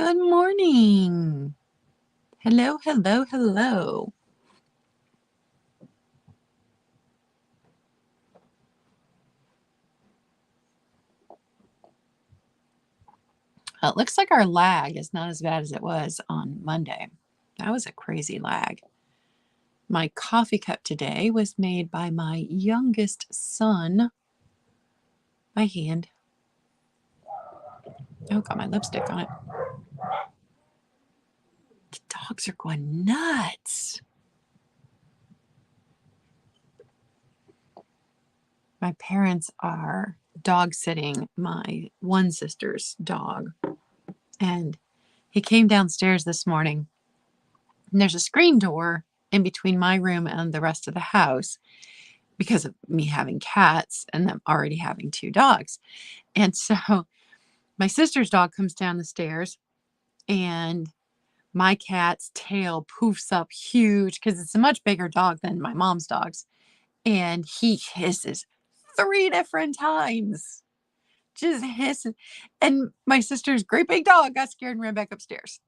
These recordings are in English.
Good morning. Hello, hello, hello. It looks like our lag is not as bad as it was on Monday. That was a crazy lag. My coffee cup today was made by my youngest son by hand. Oh, got my lipstick on it. The dogs are going nuts. My parents are dog sitting my one sister's dog. And he came downstairs this morning, and there's a screen door in between my room and the rest of the house because of me having cats and them already having two dogs. And so my sister's dog comes down the stairs and my cat's tail poofs up huge because it's a much bigger dog than my mom's dogs. And he hisses 3 different times. Just hisses. And my sister's great big dog got scared and ran back upstairs.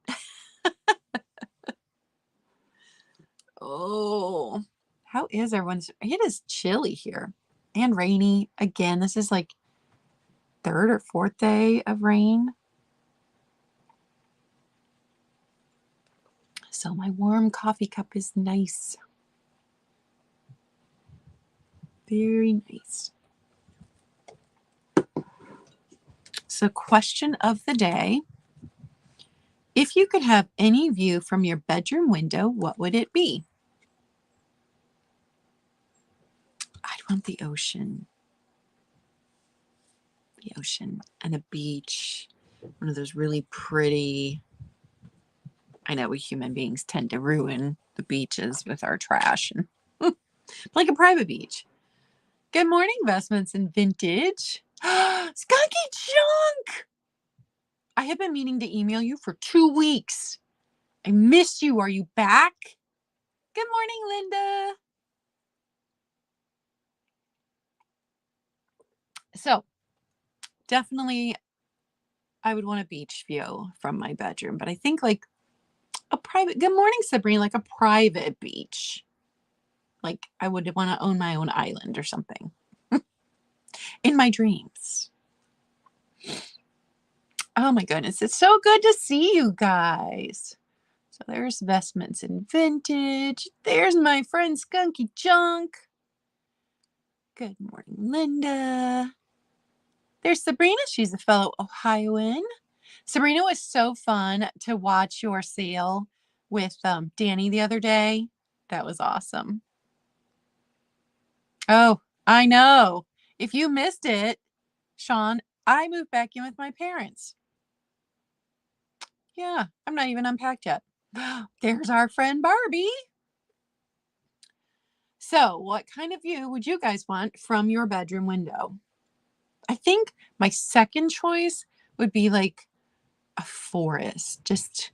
Oh, how is everyone's? It is chilly here and rainy. Again, this is like 3rd or 4th day of rain. So my warm coffee cup is nice. Very nice. So question of the day. If you could have any view from your bedroom window, what would it be? I'd want the ocean. The ocean and a beach. One of those really pretty. I know we human beings tend to ruin the beaches with our trash. And like a private beach. Good morning, Investments in Vintage. Skunky Junk! I have been meaning to email you for 2 weeks. I missed you. Are you back? Good morning, Linda. So, definitely, I would want a beach view from my bedroom, but I think like a private, good morning, Sabrina, like a private beach. Like I would want to own my own island or something in my dreams. Oh my goodness, it's so good to see you guys. So there's Investments in Vintage. There's my friend Skunky Junk. Good morning, Linda. There's Sabrina. She's a fellow Ohioan. Sabrina, was so fun to watch your sale with Danny the other day. That was awesome. Oh, I know. If you missed it, Sean, I moved back in with my parents. Yeah, I'm not even unpacked yet. There's our friend Barbie. So, what kind of view would you guys want from your bedroom window? I think my second choice would be like a forest, just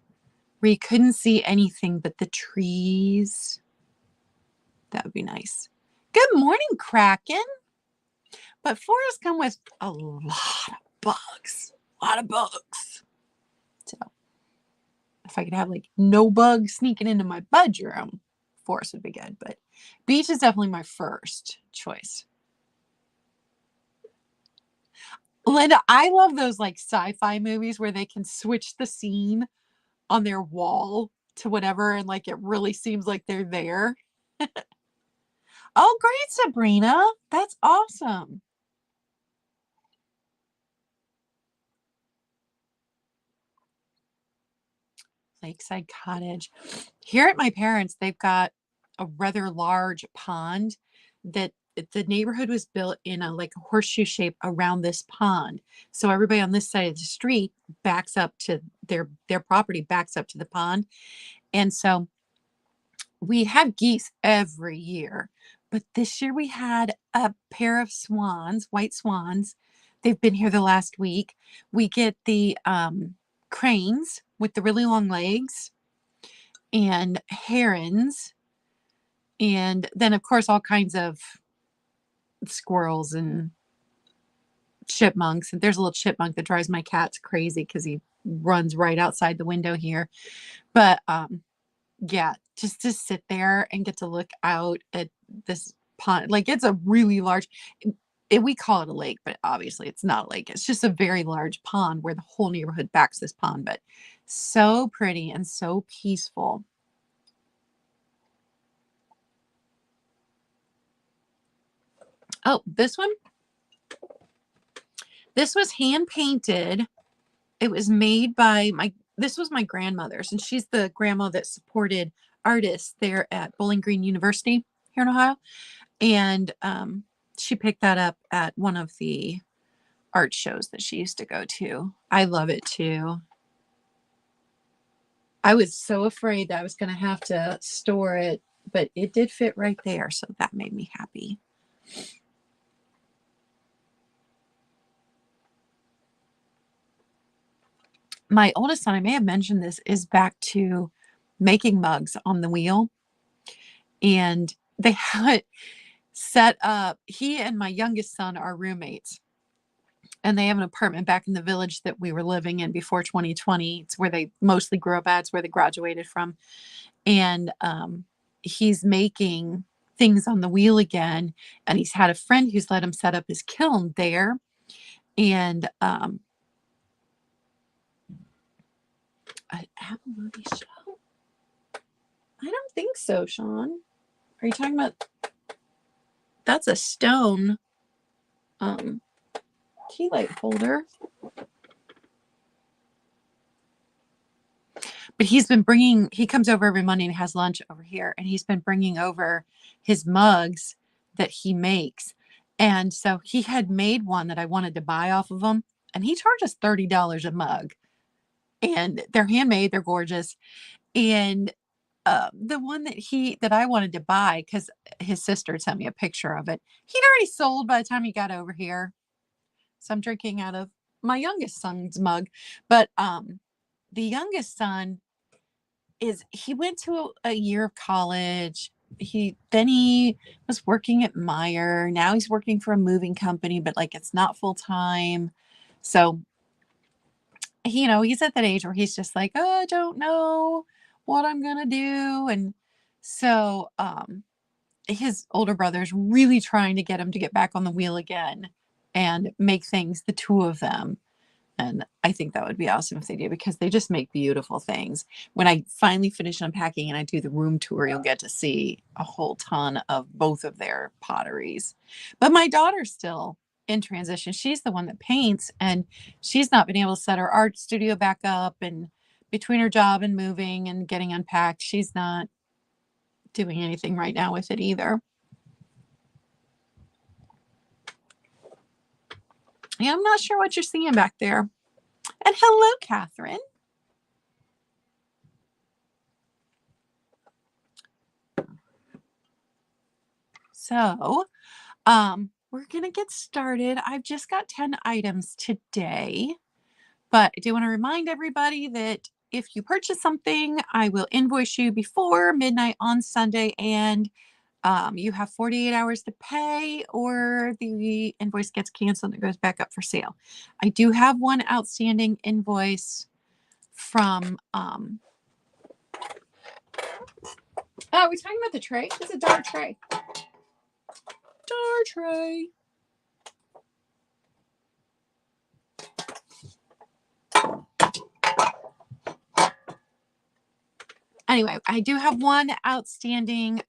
where you couldn't see anything but the trees. That would be nice. Good morning, Kraken. But forests come with a lot of bugs. A lot of bugs. So if I could have like no bugs sneaking into my bedroom, forest would be good. But beach is definitely my first choice. Linda, I love those like sci-fi movies where they can switch the scene on their wall to whatever and like it really seems like they're there. Oh, great, Sabrina. That's awesome. Lakeside Cottage. Here at my parents, they've got a rather large pond that the neighborhood was built in a like a horseshoe shape around this pond. So everybody on this side of the street backs up to their property backs up to the pond. And so we have geese every year. But this year we had a pair of swans, white swans. They've been here the last week. We get the cranes with the really long legs and herons. And then, of course, all kinds of squirrels and chipmunks. And there's a little chipmunk that drives my cats crazy because he runs right outside the window here. But yeah, just to sit there and get to look out at this pond, like it's a really large, we call it a lake, but obviously it's not a lake. It's just a very large pond where the whole neighborhood backs this pond, but so pretty and so peaceful. Oh, this one. This was hand painted. It was made by this was my grandmother's, and she's the grandma that supported artists there at Bowling Green University here in Ohio. And she picked that up at one of the art shows that she used to go to. I love it too. I was so afraid that I was going to have to store it, but it did fit right there. So that made me happy. My oldest son, I may have mentioned this, is back to making mugs on the wheel. And they have it set up. He and my youngest son are roommates. And they have an apartment back in the village that we were living in before 2020. It's where they mostly grew up at. It's where they graduated from. And he's making things on the wheel again. And he's had a friend who's let him set up his kiln there. And Apple movie show? I don't think so, Sean. Are you talking about? That's a stone key light holder. But he's been bringing, he comes over every Monday and has lunch over here. And he's been bringing over his mugs that he makes. And so he had made one that I wanted to buy off of him. And he charges $30 a mug. And they're handmade. They're gorgeous. And the one that I wanted to buy, because his sister sent me a picture of it, he'd already sold by the time he got over here. So I'm drinking out of my youngest son's mug. But the youngest son he went to a year of college. He was working at Meyer. Now he's working for a moving company, but like it's not full time. So he's at that age where he's just like, oh, I don't know what I'm gonna do. And so his older brother's really trying to get him to get back on the wheel again and make things, the two of them. And I think that would be awesome if they do, because they just make beautiful things. When I finally finish unpacking and I do the room tour, you'll get to see a whole ton of both of their potteries. But my daughter's still in transition. She's the one that paints, and she's not been able to set her art studio back up. And between her job and moving and getting unpacked, she's not doing anything right now with it either. Yeah, I'm not sure what you're seeing back there. And hello, Catherine. So, we're going to get started. I've just got 10 items today, but I do want to remind everybody that if you purchase something, I will invoice you before midnight on Sunday, and you have 48 hours to pay, or the invoice gets canceled and it goes back up for sale. I do have one outstanding invoice from, oh, are we talking about the tray? It's a dark tray. Dark tray. Anyway, I do have one outstanding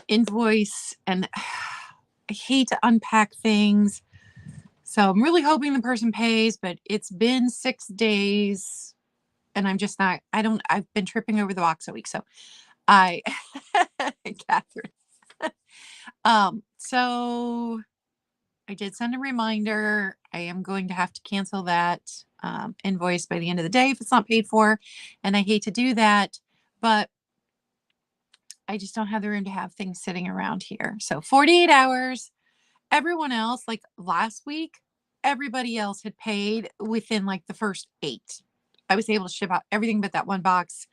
invoice, and I hate to unpack things. So I'm really hoping the person pays, but it's been 6 days and I'm just not, I've been tripping over the box a week. So Catherine. So I did send a reminder. I am going to have to cancel that invoice by the end of the day if it's not paid for. And I hate to do that, but I just don't have the room to have things sitting around here. So 48 hours. Everyone else, like last week, everybody else had paid within like the first 8. I was able to ship out everything but that one box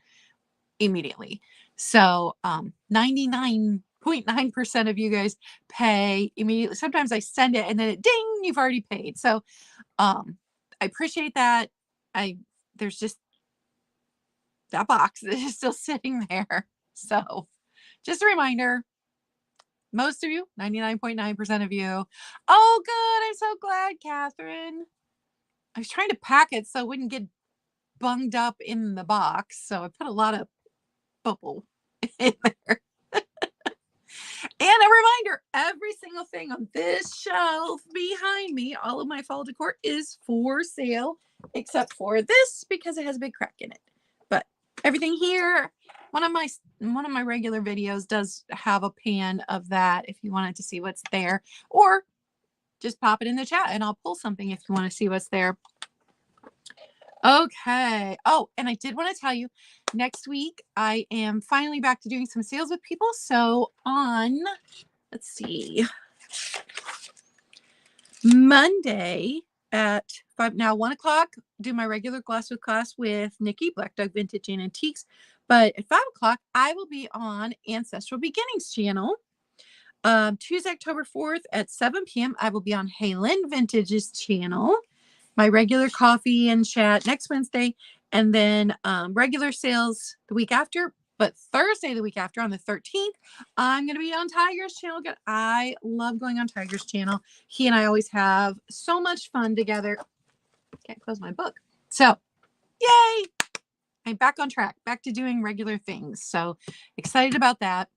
immediately. So 99% 99.9% of you guys pay immediately. Sometimes I send it and then ding, you've already paid. So I appreciate that. There's just that box that is still sitting there. So just a reminder, most of you, 99.9% of you. Oh, good. I'm so glad, Catherine. I was trying to pack it so it wouldn't get bunged up in the box. So I put a lot of bubble in there. And a reminder, every single thing on this shelf behind me, all of my fall decor is for sale, except for this because it has a big crack in it. But everything here, one of my regular videos does have a pan of that if you wanted to see what's there, or just pop it in the chat and I'll pull something if you want to see what's there. Okay. Oh, and I did want to tell you, next week I am finally back to doing some sales with people. So on, let's see, Monday at 1 o'clock, do my regular Glass with Class with Nikki, Black Dog Vintage and Antiques. But at 5 o'clock, I will be on Ancestral Beginnings channel. Tuesday, October 4th at 7 p.m., I will be on Halen Vintage's channel. My regular coffee and chat next Wednesday, and then regular sales the week after. But Thursday, the week after, on the 13th, I'm going to be on Tiger's channel. I love going on Tiger's channel. He and I always have so much fun together. Can't close my book. So, yay! I'm back on track, back to doing regular things. So excited about that.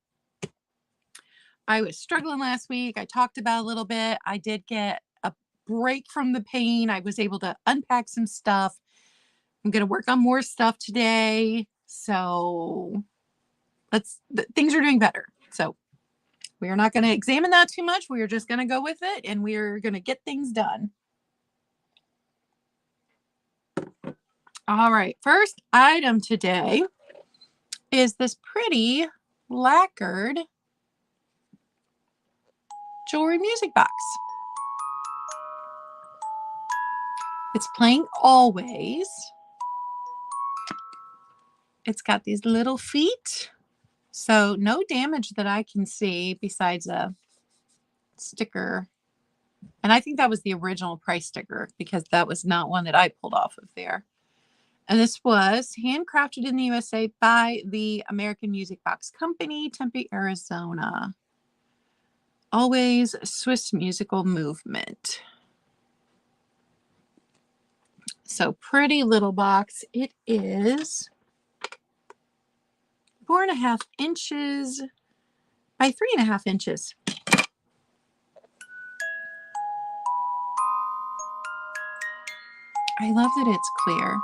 I was struggling last week. I talked about a little bit. I did get a break from the pain. I was able to unpack some stuff. I'm going to work on more stuff today. So things are doing better. So we are not going to examine that too much. We are just going to go with it and we're going to get things done. All right. First item today is this pretty lacquered jewelry music box. It's playing Always. It's got these little feet, so no damage that I can see besides a sticker. And I think that was the original price sticker because that was not one that I pulled off of there. And this was handcrafted in the USA by the American Music Box Company, Tempe, Arizona. Always Swiss musical movement. So pretty little box. It is 4.5 inches by 3.5 inches. I love that it's clear.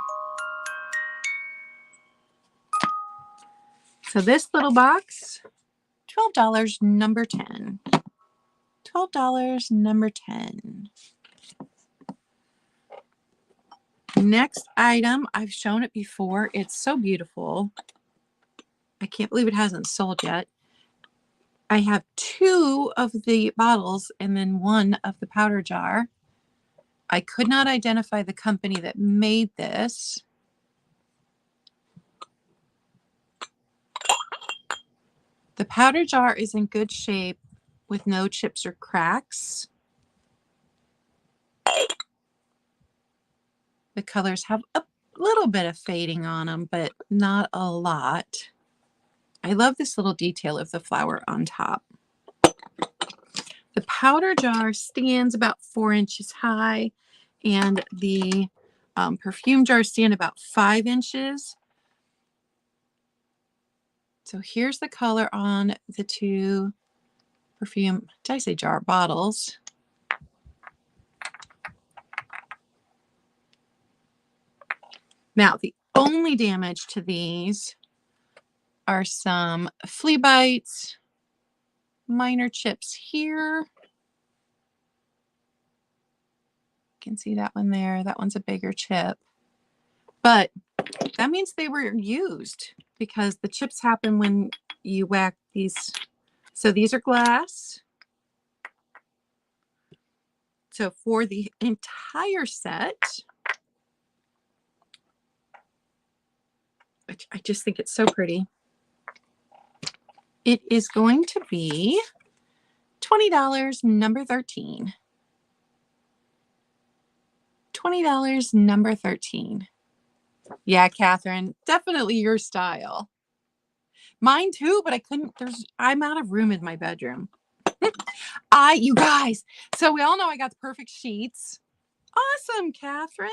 So this little box, $12, number 10. $12, number 10. Next item, I've shown it before. It's so beautiful. I can't believe it hasn't sold yet. I have 2 of the bottles and then 1 of the powder jar. I could not identify the company that made this. The powder jar is in good shape with no chips or cracks. The colors have a little bit of fading on them, but not a lot. I love this little detail of the flower on top. The powder jar stands about 4 inches high, and the perfume jars stand about 5 inches. So here's the color on the 2 perfume, did I say jar, bottles. Now, the only damage to these are some flea bites, minor chips here. You can see that one there. That one's a bigger chip. But that means they were used because the chips happen when you whack these. So these are glass. So for the entire set, I just think it's so pretty. It is going to be $20, number 13. $20, number 13. Yeah, Catherine, definitely your style. Mine too, but I couldn't, I'm out of room in my bedroom. You guys, so we all know I got the perfect sheets. Awesome, Catherine.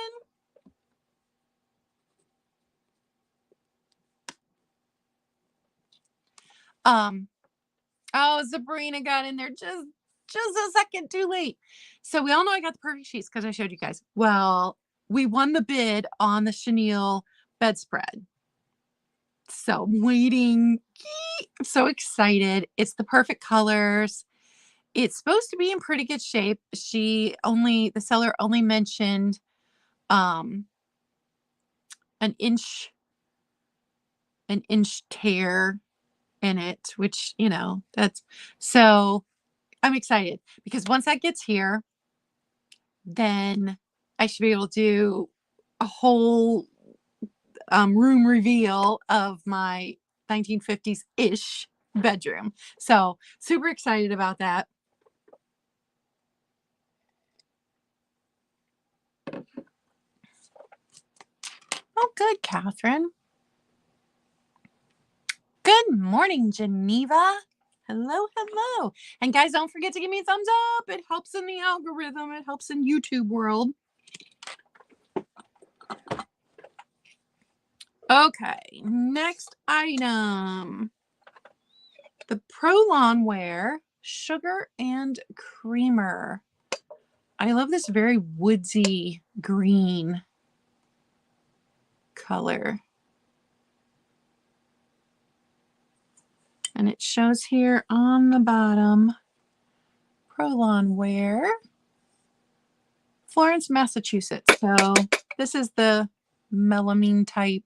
Oh, Sabrina got in there just a second too late. So we all know I got the perfect sheets because I showed you guys. Well, we won the bid on the chenille bedspread. So I'm waiting. I'm so excited. It's the perfect colors. It's supposed to be in pretty good shape. The seller only mentioned an inch tear in it, which, that's so I'm excited because once that gets here, then I should be able to do a whole room reveal of my 1950s-ish bedroom. So super excited about that. Oh, good, Catherine. Good morning, Geneva. Hello, hello. And guys, don't forget to give me a thumbs up. It helps in the algorithm. It helps in YouTube world. Okay, next item. The Prolongwear Sugar and Creamer. I love this very woodsy green color. And it shows here on the bottom, Prolongwear, Florence, Massachusetts. So this is the melamine type.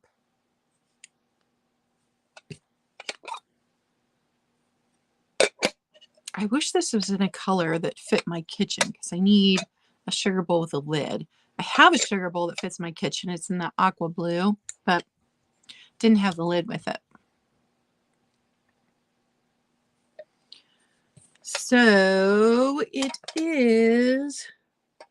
I wish this was in a color that fit my kitchen because I need a sugar bowl with a lid. I have a sugar bowl that fits my kitchen. It's in the aqua blue, but didn't have the lid with it. So it is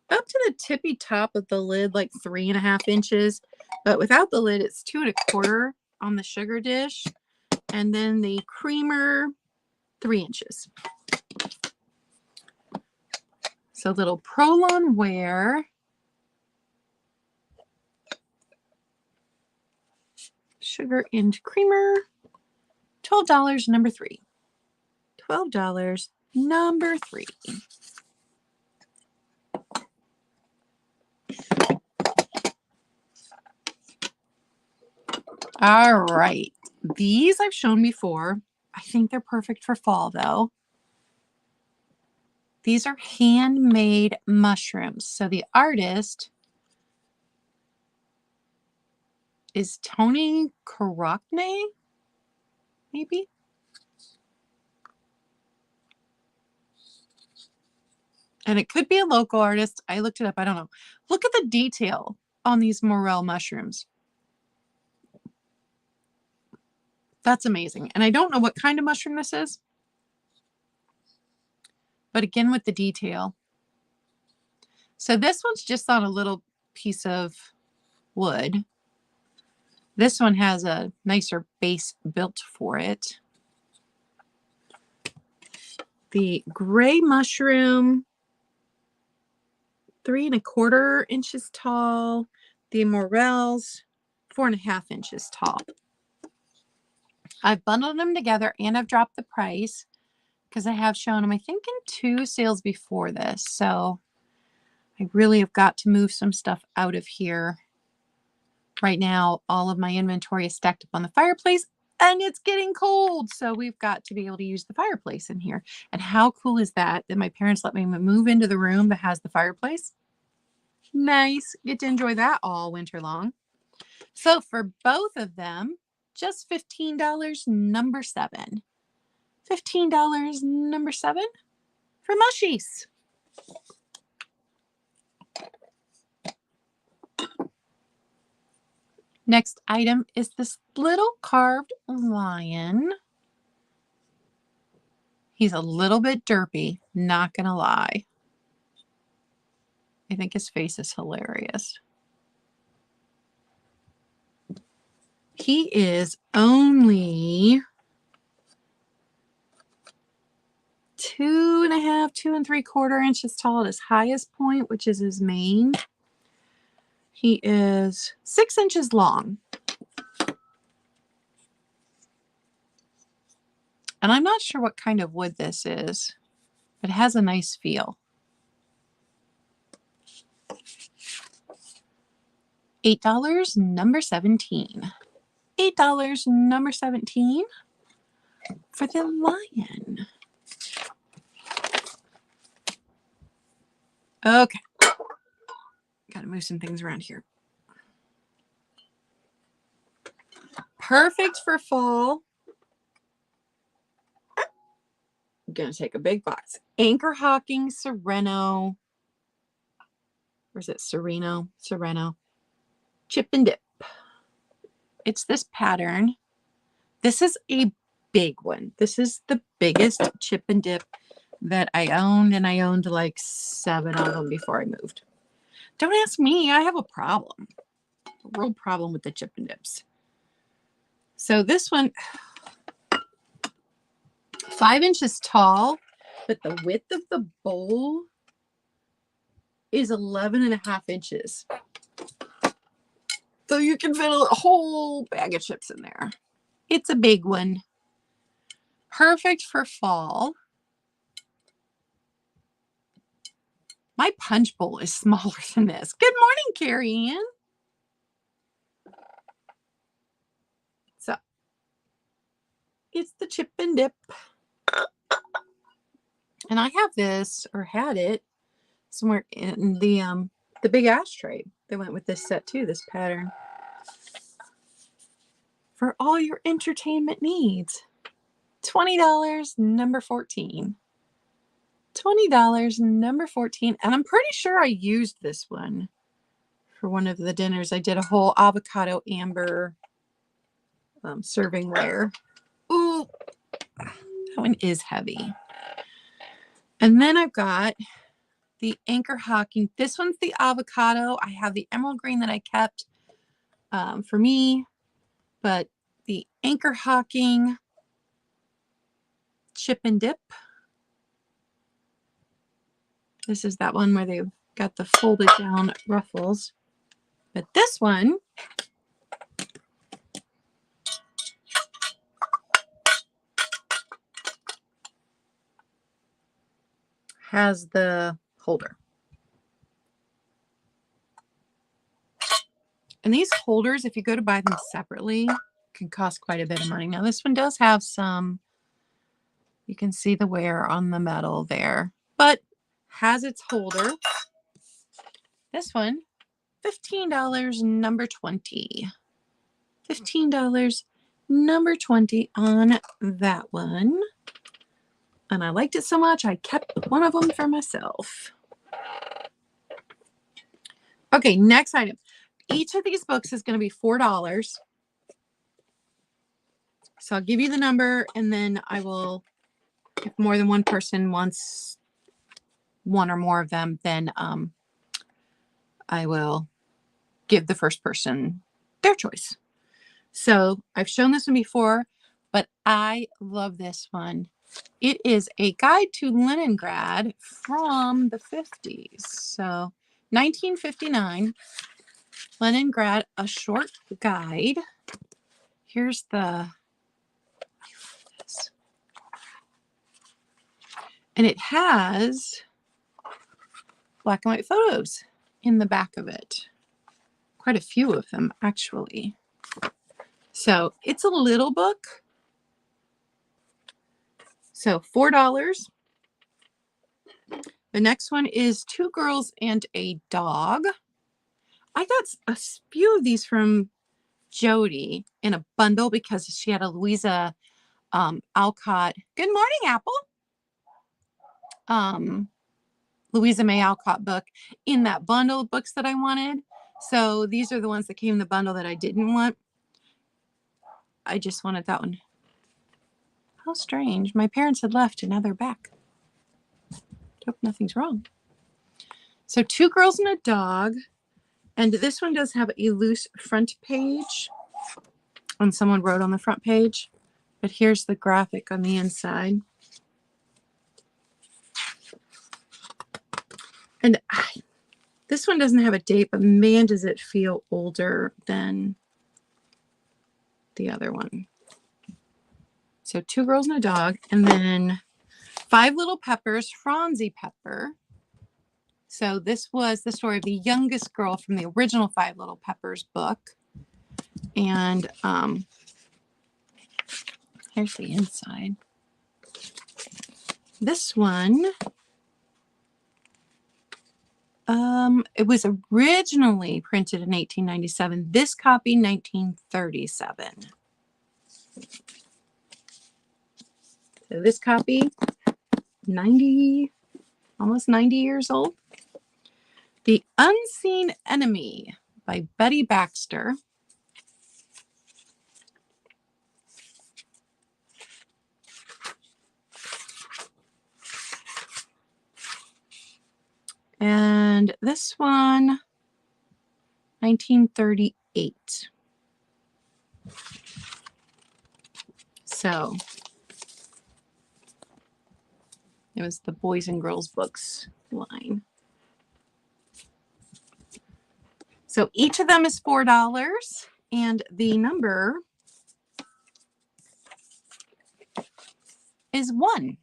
up to the tippy top of the lid, like 3.5 inches, but without the lid, it's 2.25 on the sugar dish. And then the creamer, 3 inches. So little Prolongwear. Sugar and creamer, $12, number 3. $12, number 3. All right. These I've shown before. I think they're perfect for fall, though. These are handmade mushrooms. So the artist is Tony Karokne, maybe? And it could be a local artist. I looked it up. I don't know. Look at the detail on these morel mushrooms. That's amazing. And I don't know what kind of mushroom this is. But again, with the detail. So this one's just on a little piece of wood. This one has a nicer base built for it. The gray mushroom, 3.25 inches tall. The morels, 4.5 inches tall. I've bundled them together and I've dropped the price because I have shown them, I think, in 2 sales before this. So I really have got to move some stuff out of here. Right now, all of my inventory is stacked up on the fireplace and it's getting cold. So we've got to be able to use the fireplace in here. And how cool is that my parents let me move into the room that has the fireplace? Nice. Get to enjoy that all winter long. So for both of them, just $15, number 7. $15, number 7 for mushies. Next item is this little carved lion. He's a little bit derpy, not gonna lie. I think his face is hilarious. He is only 2.5, 2 3/4 inches tall at his highest point, which is his mane. He is 6 inches long. And I'm not sure what kind of wood this is. It has a nice feel. $8, number 17. $8, number 17 for the lion. Okay. Gotta move some things around here. Perfect for fall. I'm gonna take a big box. Anchor Hawking Sereno. Or is it Sereno? Sereno. Chip and dip. It's this pattern. This is a big one. This is the biggest chip and dip that I owned, and I owned like 7 of them before I moved. Don't ask me. I have a problem. A real problem with the chip and dips. So this one, 5 inches tall, but the width of the bowl is 11.5 inches. So you can fit a whole bag of chips in there. It's a big one. Perfect for fall. My punch bowl is smaller than this. Good morning, Carrie Ann. So it's the chip and dip. And I have this, or had it, somewhere in the big ashtray that went with this set too, this pattern. For all your entertainment needs. $20, number 14. $20, number 14. And I'm pretty sure I used this one for one of the dinners. I did a whole avocado amber servingware. Ooh, that one is heavy. And then I've got the Anchor Hawking. This one's the avocado. I have the emerald green that I kept for me, but the Anchor Hawking chip and dip. This is that one where they've got the folded down ruffles. But this one has the holder. And these holders, if you go to buy them separately, can cost quite a bit of money. Now this one does have some, you can see the wear on the metal there, but has its holder. This one, $15, number 20. $15, number 20 on that one. And I liked it so much, I kept one of them for myself. Okay, next item. Each of these books is going to be $4. So I'll give you the number, and then I will, if more than one person wants one or more of them, then I will give the first person their choice. So I've shown this one before, but I love this one. It is a guide to Leningrad from the 50s. So 1959, Leningrad, a short guide. Here's the, I love this. And it has black and white photos in the back of it. Quite a few of them, actually. So it's a little book. So $4. The next one is Two Girls and a Dog. I got a few of these from Jody in a bundle because she had a Louisa Alcott. Good morning, Apple. Louisa May Alcott book in that bundle of books that I wanted. So these are the ones that came in the bundle that I didn't want. I just wanted that one. How strange. My parents had left and now they're back. Hope nothing's wrong. So 2 girls and a dog. And this one does have a loose front page. And someone wrote on the front page. But here's the graphic on the inside. And this one doesn't have a date, but man, does it feel older than the other one. So 2 girls and a dog. And then 5 Little Peppers, Phronsie Pepper. So this was the story of the youngest girl from the original 5 Little Peppers book. And here's the inside. This one, it was originally printed in 1897. This copy, 1937. So this copy, almost 90 years old. The Unseen Enemy by Betty Baxter. And this one, 1938. So it was the Boys and Girls Books line. So each of them is $4, and the number is 1.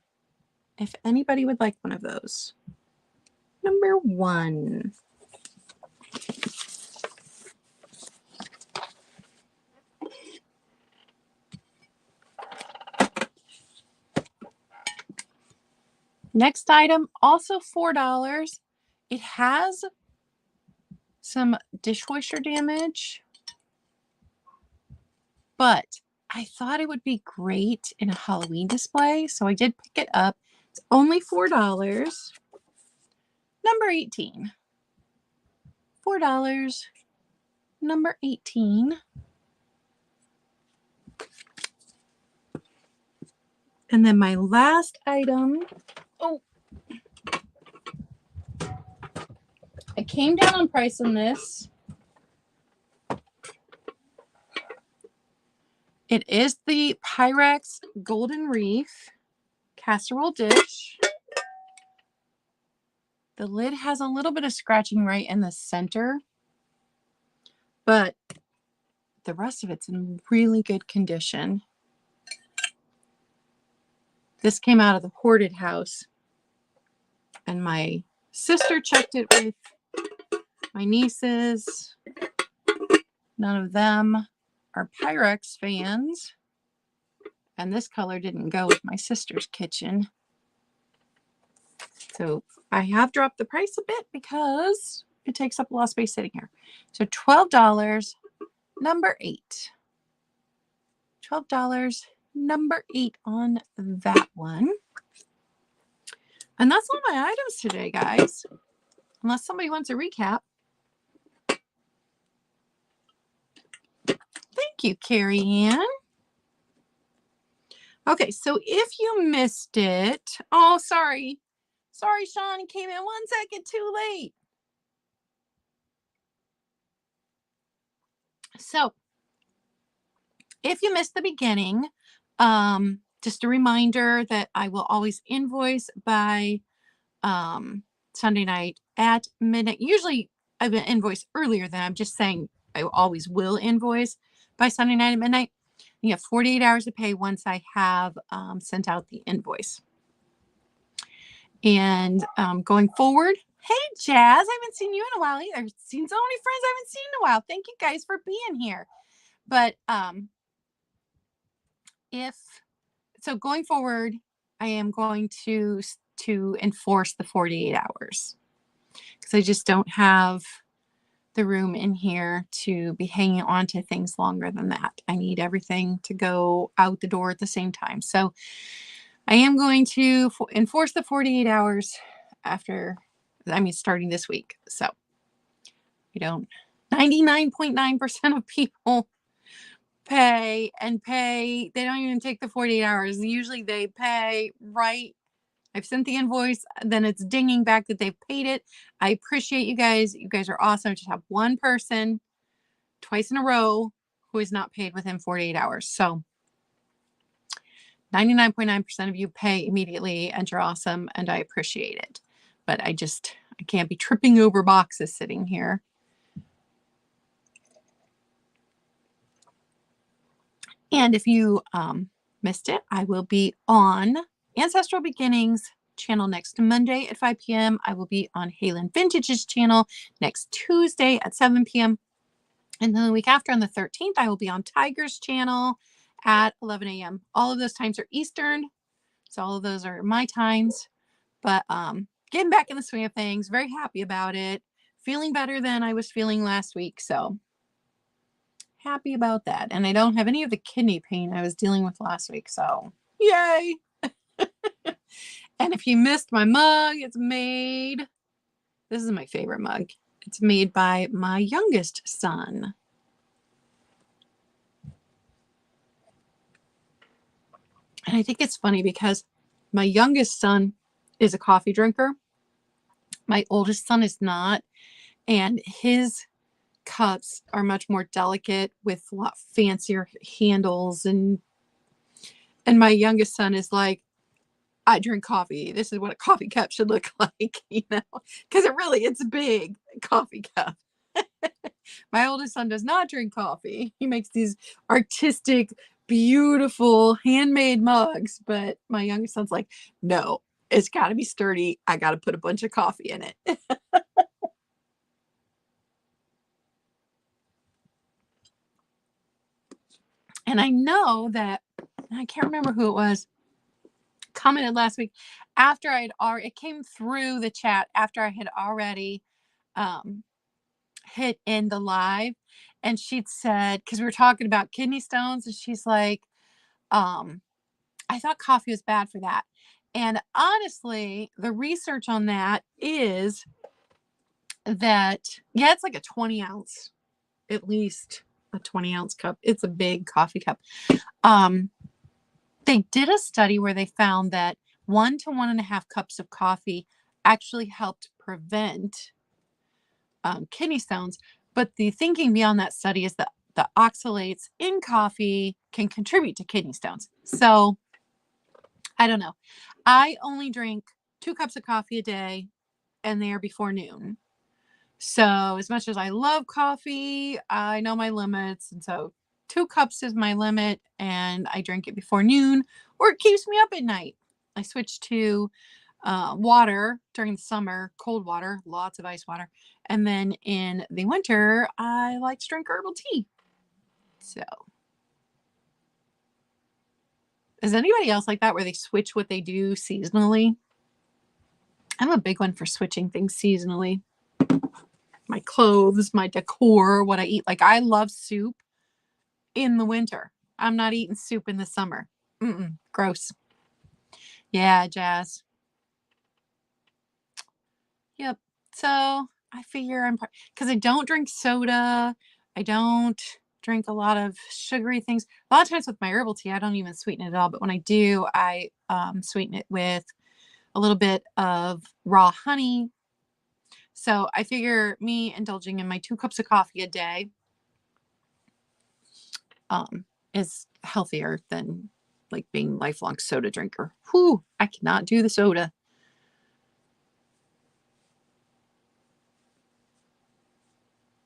If anybody would like one of those. Number 1. Next item, also $4. It has some dishwasher damage, but I thought it would be great in a Halloween display, so I did pick it up. It's only $4. Number 18. $4. Number 18. And then my last item. Oh, I came down on price on this. It is the Pyrex Golden Reef casserole dish. The lid has a little bit of scratching right in the center, but the rest of it's in really good condition. This came out of the hoarded house, and my sister checked it with my nieces. None of them are Pyrex fans, and this color didn't go with my sister's kitchen. So I have dropped the price a bit because it takes up a lot of space sitting here. So $12, number 8. $12, number 8 on that one. And that's all my items today, guys. Unless somebody wants a recap. Thank you, Carrie Ann. Okay, so if you missed it, oh, sorry. Sorry, Sean, came in 1 second too late. So if you missed the beginning, just a reminder that I will always invoice by Sunday night at midnight. Usually I've been invoiced earlier than I'm just saying I always will invoice by Sunday night at midnight. You have 48 hours to pay once I have sent out the invoice. And going forward, hey, Jazz, I haven't seen you in a while either. I've seen so many friends I haven't seen in a while. Thank you guys for being here. But so going forward, I am going to enforce the 48 hours because I just don't have the room in here to be hanging on to things longer than that. I need everything to go out the door at the same time. So I am going to enforce the 48 hours starting this week. So we don't, 99.9% of people pay and pay. They don't even take the 48 hours. Usually they pay right. I've sent the invoice, then it's dinging back that they've paid it. I appreciate you guys. You guys are awesome. I just have one person twice in a row who is not paid within 48 hours. So 99.9% of you pay immediately and you're awesome and I appreciate it. But I can't be tripping over boxes sitting here. And if you missed it, I will be on Ancestral Beginnings channel next Monday at 5 p.m. I will be on Halen Vintage's channel next Tuesday at 7 p.m. And then the week after on the 13th, I will be on Tiger's channel at 11 a.m. All of those times are Eastern. So all of those are my times. But getting back in the swing of things, very happy about it. Feeling better than I was feeling last week. So happy about that. And I don't have any of the kidney pain I was dealing with last week. So yay. And if you missed my mug, it's made. This is my favorite mug. It's made by my youngest son. And I think it's funny because my youngest son is a coffee drinker. My oldest son is not. And his cups are much more delicate with a lot fancier handles. And my youngest son is like, I drink coffee. This is what a coffee cup should look like, you know, because it's a big coffee cup. My oldest son does not drink coffee. He makes these artistic, beautiful, handmade mugs. But my youngest son's like, no, it's got to be sturdy. I got to put a bunch of coffee in it. And I know that, I can't remember who it was, commented last week after it came through the chat after I had already hit in the live, and she'd said, because we were talking about kidney stones, and she's like, I thought coffee was bad for that. And honestly, the research on that is that, yeah, it's like a 20 ounce, at least a 20 ounce cup. It's a big coffee cup. They did a study where they found that 1 to 1.5 cups of coffee actually helped prevent kidney stones. But the thinking beyond that study is that the oxalates in coffee can contribute to kidney stones. So I don't know. I only drink 2 cups of coffee a day, and they are before noon. So as much as I love coffee, I know my limits. And so 2 cups is my limit, and I drink it before noon, or it keeps me up at night. I switched to water during the summer, cold water, lots of ice water. And then in the winter, I like to drink herbal tea. So is anybody else like that where they switch what they do seasonally? I'm a big one for switching things seasonally. My clothes, my decor, what I eat. Like, I love soup in the winter. I'm not eating soup in the summer. Gross. Yeah, Jazz. Yep. So I figure because I don't drink soda. I don't drink a lot of sugary things. A lot of times with my herbal tea, I don't even sweeten it at all. But when I do, I sweeten it with a little bit of raw honey. So I figure me indulging in my 2 cups of coffee a day is healthier than like being lifelong soda drinker. Whew, I cannot do the soda.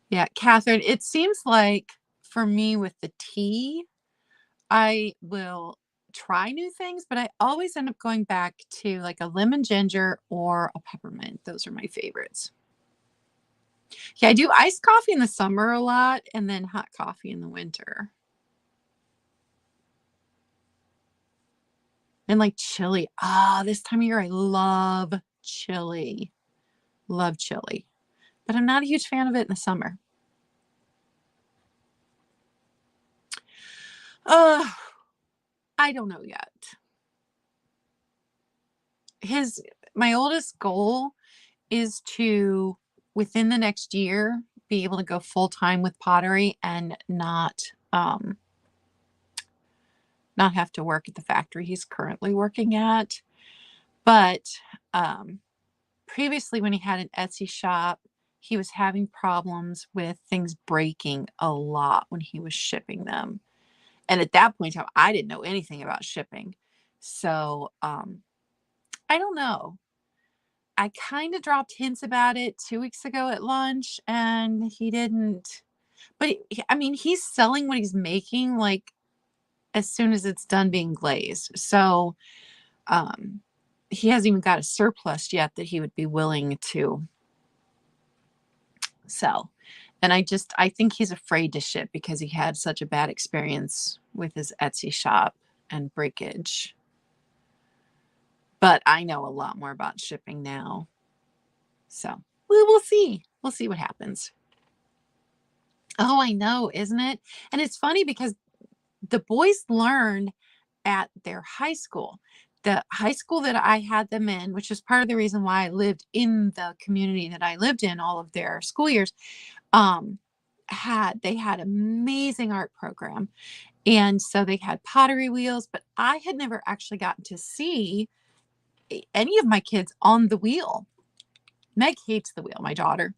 Yeah, Catherine, it seems like for me with the tea, I will try new things, but I always end up going back to like a lemon ginger or a peppermint. Those are my favorites. Yeah, I do iced coffee in the summer a lot, and then hot coffee in the winter. And like chili. This time of year, I love chili. Love chili. But I'm not a huge fan of it in the summer. I don't know yet. My oldest goal is to, within the next year, be able to go full time with pottery and not not have to work at the factory he's currently working at. But previously, when he had an Etsy shop, he was having problems with things breaking a lot when he was shipping them. And at that point in time, I didn't know anything about shipping. So I don't know. I kind of dropped hints about it 2 weeks ago at lunch, and he didn't. But I mean, he's selling what he's making like as soon as it's done being glazed. So he hasn't even got a surplus yet that he would be willing to sell. And I think he's afraid to ship because he had such a bad experience with his Etsy shop and breakage. But I know a lot more about shipping now. So we'll see. We'll see what happens. Oh, I know, isn't it? And it's funny because the boys learned at their high school. The high school that I had them in, which is part of the reason why I lived in the community that I lived in all of their school years, they had amazing art program. And so they had pottery wheels, but I had never actually gotten to see any of my kids on the wheel. Meg hates the wheel, my daughter,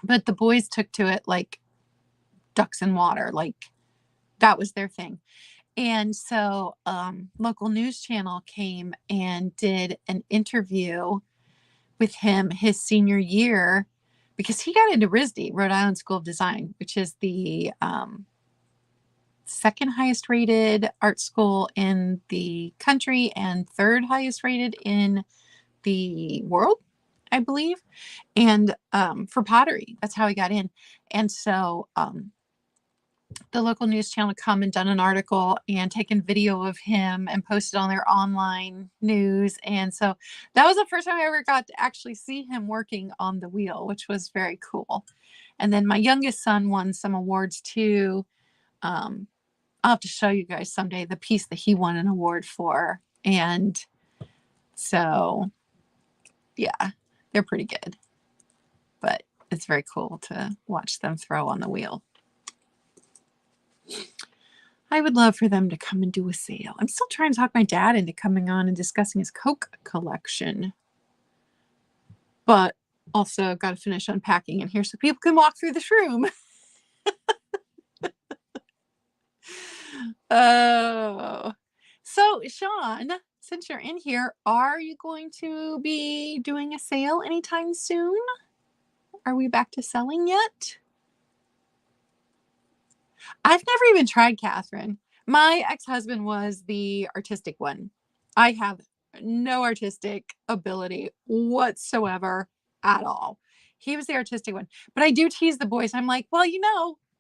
but the boys took to it like ducks in water. Like that was their thing. And so local news channel came and did an interview with him his senior year because he got into RISD, Rhode Island School of Design, which is the second highest rated art school in the country and third highest rated in the world, I believe. And for pottery, that's how he got in. And so the local news channel come and done an article and taken video of him and posted on their online news. And so that was the first time I ever got to actually see him working on the wheel, which was very cool. And then my youngest son won some awards too. I'll have to show you guys someday the piece that he won an award for. And so, yeah, they're pretty good. But it's very cool to watch them throw on the wheel. I would love for them to come and do a sale. I'm still trying to talk my dad into coming on and discussing his Coke collection. But also, I've got to finish unpacking in here so people can walk through this room. Oh. So, Sean, since you're in here, are you going to be doing a sale anytime soon? Are we back to selling yet? I've never even tried Catherine. My ex-husband was the artistic one. I have no artistic ability whatsoever at all. He was the artistic one. But I do tease the boys. I'm like, well,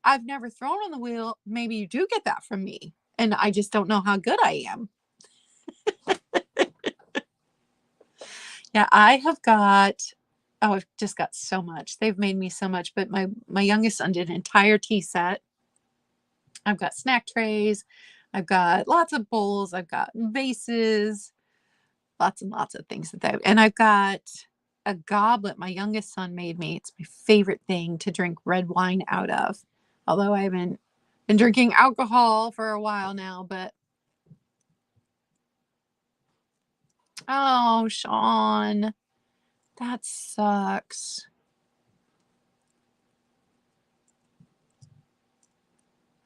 I've never thrown on the wheel. Maybe you do get that from me. And I just don't know how good I am. Yeah, I have got, I've just got so much. They've made me so much. But my youngest son did an entire tea set. I've got snack trays. I've got lots of bowls. I've got vases, lots and lots of things and I've got a goblet my youngest son made me. It's my favorite thing to drink red wine out of. Although I haven't been drinking alcohol for a while now, but oh, Sean, that sucks.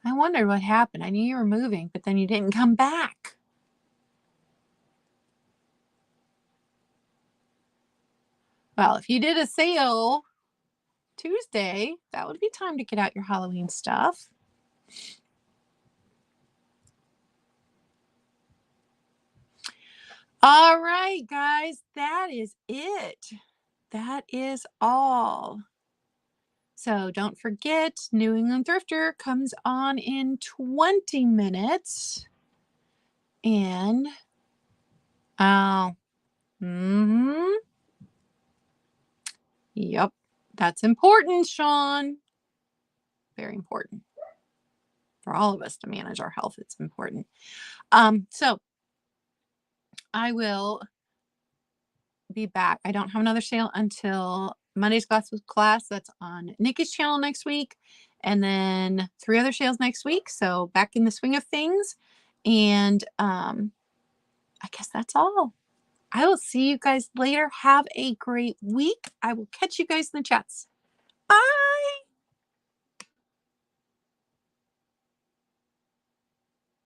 I wondered what happened. I knew you were moving, but then you didn't come back. Well, if you did a sale Tuesday, that would be time to get out your Halloween stuff. All right, guys, that is it. That is all. So don't forget, New England Thrifter comes on in 20 minutes. And, yep, that's important, Sean. Very important. For all of us to manage our health, it's important. So I will be back. I don't have another sale until Monday's class. That's on Nikki's channel next week. And then 3 other sales next week. So back in the swing of things. And I guess that's all. I will see you guys later. Have a great week. I will catch you guys in the chats. Bye.